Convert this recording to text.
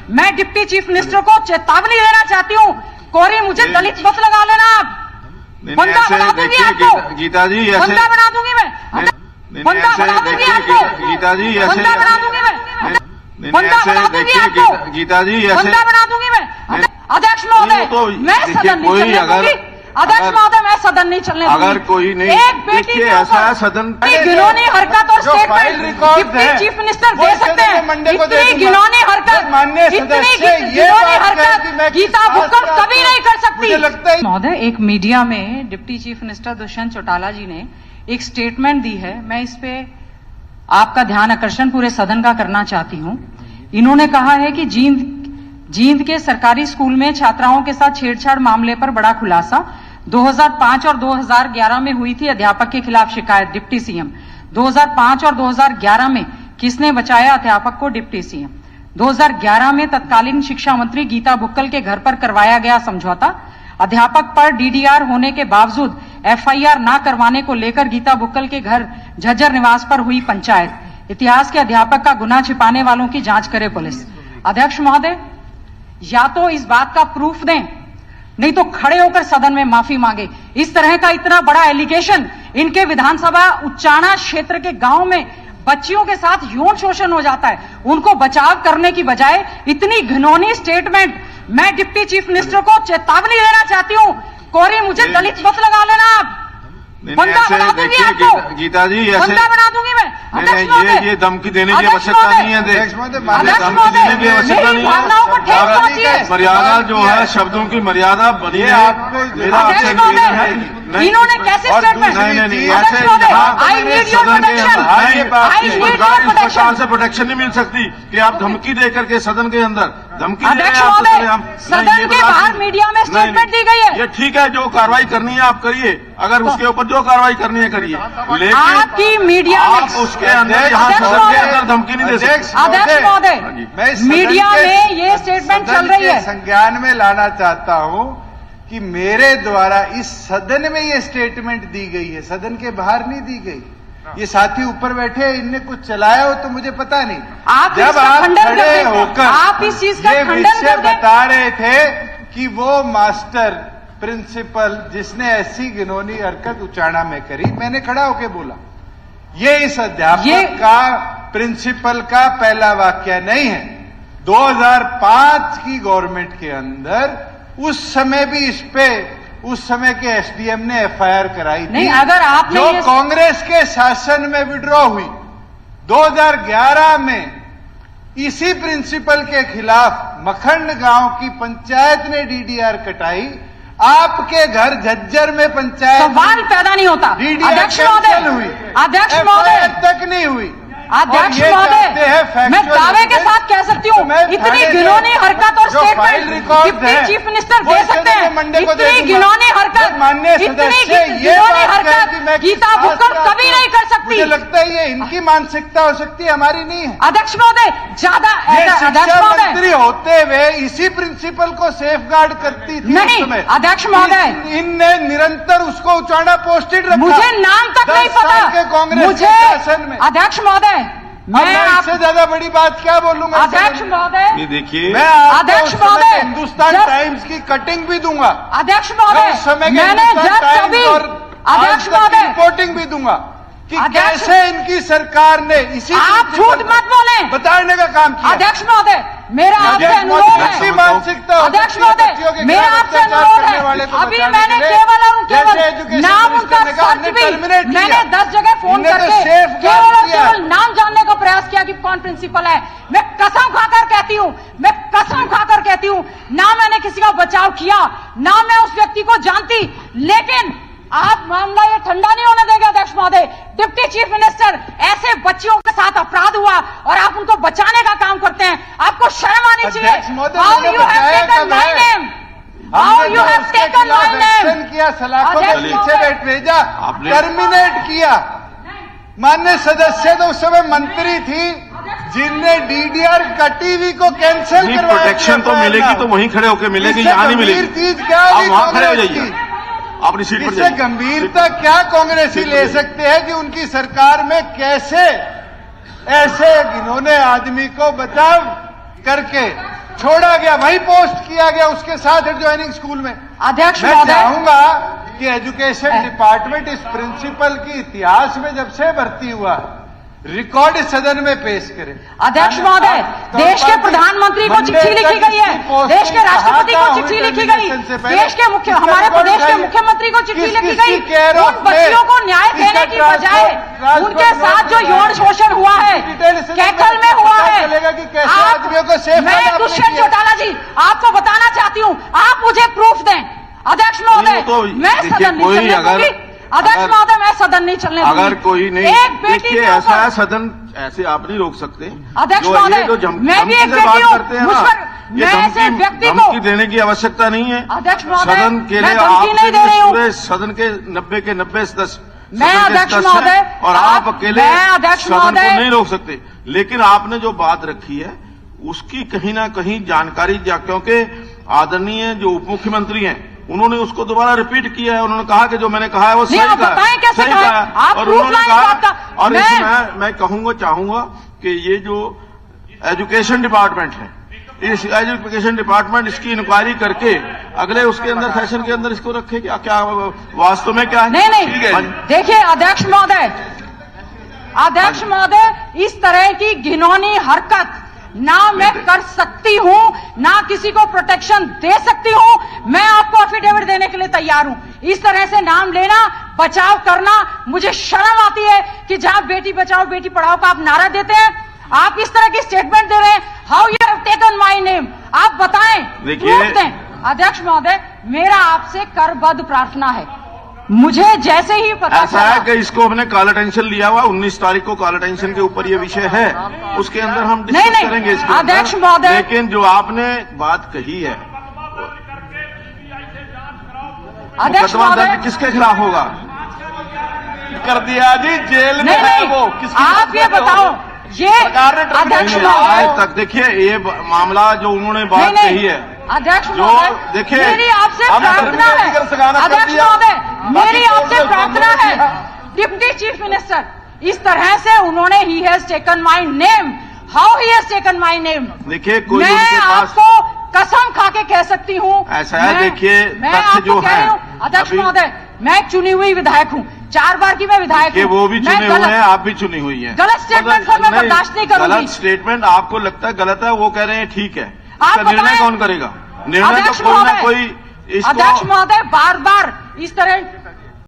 मैं deputy chief minister को चेतावनी देना चाहती हूँ, कोरी मुझे दलित मत लगा लेना आप, बंदा बना दूंगी आपको गीता जी, बंदा बना दूंगी मैं, बंदा बना दूंगी आपको गीता जी, बंदा बना दूंगी मैं, बंदा बना दूंगी आपको गीता जी, बंदा बना दूंगी मैं। अध्यक्ष महोदय मैं सदन नहीं चलने दूंगी, अध्यक्ष महोदय मैं सदन नहीं चलने दूंगी। अगर कोई नहीं, एक बेटी ऐसा सदन घिनौनी हरकत और स्टेटमेंट डिप्टी चीफ मिनिस्टर दे सकते हैं, इतनी घिनौनी हरकत, इतनी घिनौनी हरकत गीता भुक्कड़ कभी नहीं कर सकती। महोदय एक मीडिया में deputy chief minister Dushyant Chautala ji ने एक स्टेटमेंट दी है, मैं इस पे आपका ध्यान आकर्षण पूरे सदन का करना चाहती हूं। इन्होंने कहा है कि जींद के सरकारी स्कूल में छात्राओं के साथ छेड़छाड़ मामले पर बड़ा खुलासा, 2005 और 2011 में हुई थी अध्यापक के खिलाफ शिकायत, डिप्टी सीएम। 2005 और 2011 में किसने बचाया अध्यापक को, डिप्टी सीएम। 2011 में तत्कालीन शिक्षा मंत्री गीता भुक्कड़ के घर पर करवाया गया समझौता, अध्यापक पर डीडीआर होने के बावजूद एफआईआर न करवाने को लेकर गीता भुक्कड़ के घर झज्जर निवास पर हुई पंचायत, इतिहास के अध्यापक का गुनाह छिपाने वालों की जांच करे पुलिस। अध्यक्ष महोदय या तो इस बात का प्रूफ दें, नहीं तो खड़े होकर सदन में माफी मांगे। इस तरह का इतना बड़ा एलिगेशन, इनके विधानसभा उच्चाणा क्षेत्र के गांव में बच्चियों के साथ यौन शोषण हो जाता है, उनको बचाव करने की बजाय इतनी घिनौनी स्टेटमेंट। मैं डिप्टी चीफ मिनिस्टर को चेतावनी देना चाहती हूँ, कोरी मुझे दलित मत लगा लेना आप, बंदा बना दूंगी आपको गीता जी, बंदा बना दूंगी मैं। ये धमकी देने की आवश्यकता नहीं है, धमकी देने की आवश्यकता नहीं है। मर्यादा जो है, शब्दों की मर्यादा बनी है। मेरा आपसे है इन्होंने कैसे स्टेटमेंट, नहीं ऐसे इस प्रकार से प्रोटेक्शन नहीं मिल सकती कि आप धमकी दे करके सदन के अंदर धमकी दे रहे हैं। सदन के बाहर मीडिया में स्टेटमेंट दी गई है। ये ठीक है, जो कार्रवाई करनी है आप करिए, अगर उसके ऊपर जो कार्रवाई करनी है करिए, लेकिन आपकी मीडिया आप उसके अंदर यहाँ सदन के अंदर धमकी नहीं दे सकते। अध्यक्ष महोदय मीडिया में ये स्टेटमेंट चल रही है, संज्ञान में लाना चाहता हूँ कि मेरे द्वारा इस सदन में ये स्टेटमेंट दी गई है, सदन के बाहर नहीं दी गई। ये साथी ऊपर बैठे, इनने कुछ चलाया हो तो मुझे पता नहीं। आप जब आप खड़े होकर आप इस चीज का खंडन कर बता रहे थे कि वो मास्टर प्रिंसिपल जिसने ऐसी घिनौनी हरकत उचाणा में करी, मैंने खड़ा होकर बोला ये इस अध्यापक का प्रिंसिपल का पहला वाक्य नहीं है। 2005 की गवर्नमेंट के अंदर उस समय भी इस पे उस समय के एसडीएम ने एफआईआर कराई थी। नहीं, अगर आपने जो कांग्रेस के शासन में विड्रॉ हुई 2011 में, इसी प्रिंसिपल के खिलाफ मखंड गांव की पंचायत ने डीडीआर कटाई। आपके घर झज्जर में पंचायत सवाल पैदा नहीं होता। डीडीआर कैंसिल हुई, अध्यक्ष महोदय तक नहीं हुई। अध्यक्ष महोदय मैं दावे के साथ कह सकती हूँ, इतनी घिनौनी हरकत और स्टेटमेंट डिप्टी चीफ मिनिस्टर दे सकते हैं, इतनी घिनौनी हरकत, इतनी घिनौनी हरकत गीता भुक्कड़ कभी नहीं कर सकती। मुझे लगता है ये इनकी मानसिकता हो सकती है, हमारी नहीं है। अध्यक्ष महोदय ज्यादा शिक्षा मंत्री होते हुए इसी प्रिंसिपल को सेफगार्ड करती थी नहीं। अध्यक्ष महोदय इनने निरंतर उसको उचाणा पोस्टेड रखा, मुझे नाम तक नहीं पता कांग्रेस के शासन में। अध्यक्ष महोदय मैं इससे ज्यादा बड़ी बात क्या बोलूंगा। अध्यक्ष महोदय देखिए, मैं अध्यक्ष महोदय हिंदुस्तान टाइम्स की कटिंग भी दूंगा। अध्यक्ष महोदय मैंने जब कभी अध्यक्ष महोदय रिपोर्टिंग भी दूंगा कि कैसे इनकी सरकार ने इसी आप झूठ मत बोले बताने का काम किया। अध्यक्ष महोदय मेरा आपसे अनुरोध है, मानसिकता अध्यक्ष महोदय मेरा आपसे अनुरोध है, अभी मैंने केवल और केवल नाम उनका सर्च भी मैंने 10 जगह फोन करके केवल और केवल नाम जानने का प्रयास किया कि कौन प्रिंसिपल है। मैं कसम खाकर कहती हूँ, मैं कसम खाकर कहती हूँ, ना मैंने किसी का बचाव किया, ना मैं उस व्यक्ति को जानती, लेकिन आप मामला ये ठंडा नहीं होने देंगे। अध्यक्ष महोदय डिप्टी चीफ मिनिस्टर, ऐसे बच्चियों के साथ अपराध हुआ और आप उनको बचाने का काम करते हैं, आपको शर्म आनी चाहिए। How you have taken my name, how you have taken my name किया, सलाखों के पीछे भेजा, टर्मिनेट किया। माननीय सदस्य तो उस समय मंत्री थी जिनने डीडीआर कटी हुई को कैंसिल करवाया। प्रोटेक्शन तो मिलेगी तो वहीं खड़े होकर मिलेगी, यहाँ नहीं मिलेगी। चीज क्या आप वहां खड़े हो जाइए, अपनी सीट पर इससे गंभीरता क्या कांग्रेसी ले सकते हैं कि उनकी सरकार में कैसे ऐसे घिनौने आदमी को बचाव करके छोड़ा गया, वही पोस्ट किया गया उसके साथ एडजॉइनिंग स्कूल में। अध्यक्ष मैं महोदय, चाहूंगा कि एजुकेशन डिपार्टमेंट इस प्रिंसिपल की इतिहास में जब से भर्ती हुआ है, रिकॉर्ड सदन में पेश करे। अध्यक्ष महोदय, देश के प्रधानमंत्री को चिट्ठी लिखी गई है, देश के राष्ट्रपति को चिट्ठी लिखी गई, देश के हमारे प्रदेश के मुख्यमंत्री को चिट्ठी लिखी गई। उन बच्चियों को न्याय देने की बजाय उनके साथ जो यौन शोषण हुआ है, कैथल में हुआ है, मैं दुष्यंत चौटाला जी आपको बताना चाहती हूँ, आप मुझे प्रूफ दें। अध्यक्ष महोदय, मैं सदन नहीं चलने दूंगी। अध्यक्ष महोदय, मैं सदन नहीं चलने दूंगी। अगर कोई नहीं, एक बेटी देखिए ऐसा है, सदन ऐसे आप नहीं रोक सकते। अध्यक्ष महोदय, मैं भी एक बेटी हूँ, मुझ पर मैं ऐसे व्यक्ति को धमकी देने की आवश्यकता नहीं है। अध्यक्ष महोदय, सदन के लिए धमकी नहीं दे रही हूँ। सदन के 90 के 90 सदस्य, मैं अध्यक्ष महोदय, और आप अकेले अध्यक्ष सदन को महोदय नहीं रोक सकते। लेकिन आपने जो बात रखी है उसकी कहीं ना कहीं जानकारी, क्योंकि आदरणीय जो उप मुख्यमंत्री हैं उन्होंने उसको दोबारा रिपीट किया है। उन्होंने कहा कि जो मैंने कहा है वो सही कहा है, सही कहा है। और उन्होंने कहा, और इसमें मैं कहूंगा, चाहूंगा कि ये जो एजुकेशन डिपार्टमेंट है, इस एजुकेशन डिपार्टमेंट इसकी इंक्वायरी करके अगले उसके अंदर सेशन के अंदर इसको रखे। क्या वास्तव में क्या है? नहीं, देखिए अध्यक्ष महोदय, अध्यक्ष महोदय, इस तरह की घिनौनी हरकत ना मैं कर सकती हूं, ना किसी को प्रोटेक्शन दे सकती हूं। मैं आपको एफिडेविट देने के लिए तैयार हूं। इस तरह से नाम लेना, बचाव करना, मुझे शर्म आती है कि जहां बेटी बचाओ बेटी पढ़ाओ का आप नारा देते हैं, आप इस तरह की स्टेटमेंट दे रहे हैं। How you have taken my name, आप बताएं, प्रूफ दें। अध्यक्ष महोदय, मेरा आपसे करबद्ध प्रार्थना है, मुझे जैसे ही पता ऐसा है कि इसको हमने काला टेंशन लिया हुआ, 19 तारीख को काला टेंशन के ऊपर ये विषय है, उसके अंदर हम डिस्कस करेंगे इसके अंदर। अध्यक्ष महोदय, लेकिन जो आपने बात कही है, अध्यक्ष महोदय, किसके खिलाफ होगा? कर दिया जी, जेल में है वो। आप ये बताओ, ये अध्यक्ष महोदय, आज तक देखिए ये मामला जो उन्होंने बात कही है, अध्यक्ष जो महोदय, देखिए मेरी आपसे प्रार्थना है, अध्यक्ष महोदय, मेरी आपसे प्रार्थना है, डिप्टी चीफ मिनिस्टर, इस तरह से उन्होंने he has taken my name, how he has taken my name, देखिए कोई मैं आपको कसम खा के कह सकती हूँ। ऐसा है, देखिए मैं तथ्य आपको जो कह रही हूँ, अध्यक्ष महोदय, मैं चुनी हुई विधायक हूँ, 4 बार की मैं विधायक हूँ। वो भी चुने हुए हैं, आप भी चुनी हुई हैं। गलत स्टेटमेंट को मैं बर्दाश्त नहीं करूंगी। गलत स्टेटमेंट आपको लगता है गलत है, वो कह रहे हैं ठीक है, आप इसका निर्णय कौन करेगा? निर्णय तो कोई ना कोई। अध्यक्ष महोदय, बार बार इस तरह